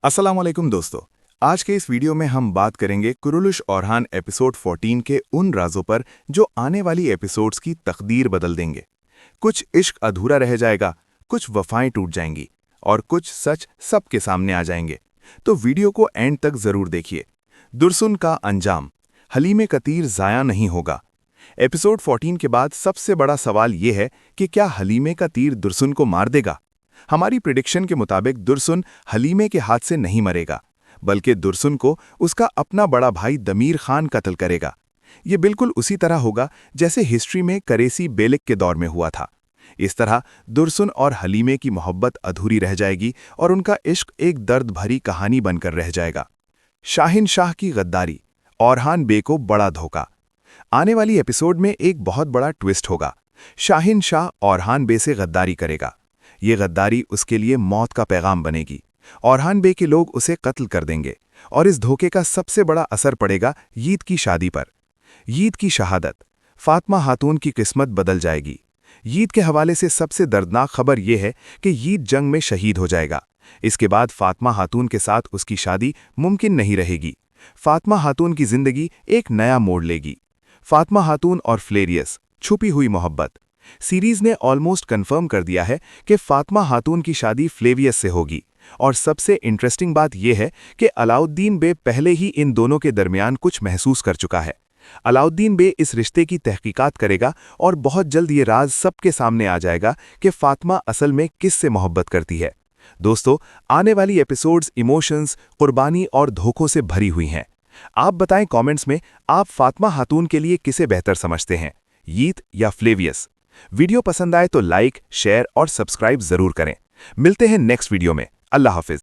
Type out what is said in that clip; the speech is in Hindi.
अस्सलामुअलैकुम दोस्तों। आज के इस वीडियो में हम बात करेंगे कुरुलुश ओरहान एपिसोड 14 के उन राजों पर जो आने वाली एपिसोड्स की तकदीर बदल देंगे। कुछ इश्क अधूरा रह जाएगा, कुछ वफाएं टूट जाएंगी और कुछ सच सबके सामने आ जाएंगे। तो वीडियो को एंड तक जरूर देखिए। दुर्सुन का अंजाम, हलीमे का तीर ज़ाया नहीं होगा। एपिसोड 14 के बाद सबसे बड़ा सवाल यह है कि क्या हलीमे का तीर दुर्सुन को मार देगा। हमारी प्रिडिक्शन के मुताबिक दुर्सुन हलीमे के हाथ से नहीं मरेगा, बल्कि दुर्सुन को उसका अपना बड़ा भाई दमीर खान कत्ल करेगा। ये बिल्कुल उसी तरह होगा जैसे हिस्ट्री में करेसी बेलिक के दौर में हुआ था। इस तरह दुर्सुन और हलीमे की मोहब्बत अधूरी रह जाएगी और उनका इश्क एक दर्द भरी कहानी बनकर रह जाएगा। शाहिन शाह की गद्दारी, ओरहान बे को बड़ा धोखा। आने वाली एपिसोड में एक बहुत बड़ा ट्विस्ट होगा। शाहिन शाह ओरहान बे से गद्दारी करेगा। ये गद्दारी उसके लिए मौत का पैगाम बनेगी। ओरहान बे के लोग उसे कत्ल कर देंगे और इस धोखे का सबसे बड़ा असर पड़ेगा यीद की शादी पर। यीद की शहादत, फातिमा खातून की किस्मत बदल जाएगी। यीद के हवाले से सबसे दर्दनाक खबर यह है कि यीद जंग में शहीद हो जाएगा। इसके बाद फातिमा खातून के साथ उसकी शादी मुमकिन नहीं रहेगी। फातिमा खातून की जिंदगी एक नया मोड़ लेगी। फातिमा खातून और फ्लेरियस, छुपी हुई मोहब्बत। सीरीज ने ऑलमोस्ट कंफर्म कर दिया है कि फातिमा खातून की शादी फ्लेवियस से होगी। और सबसे इंटरेस्टिंग बात यह है कि अलाउद्दीन बे पहले ही इन दोनों के दरमियान कुछ महसूस कर चुका है। अलाउद्दीन बे इस रिश्ते की तहकीकात करेगा और बहुत जल्द ये राज सबके सामने आ जाएगा कि फातिमा असल में किससे मोहब्बत करती है। दोस्तों, आने वाली एपिसोड्स इमोशंस, कुर्बानी और धोखों से भरी हुई हैं। आप बताएं कमेंट्स में, आप फातिमा खातून के लिए किसे बेहतर समझते हैं, यीद या फ्लेवियस। वीडियो पसंद आए तो लाइक, शेयर और सब्सक्राइब जरूर करें। मिलते हैं नेक्स्ट वीडियो में। अल्लाह हाफिज।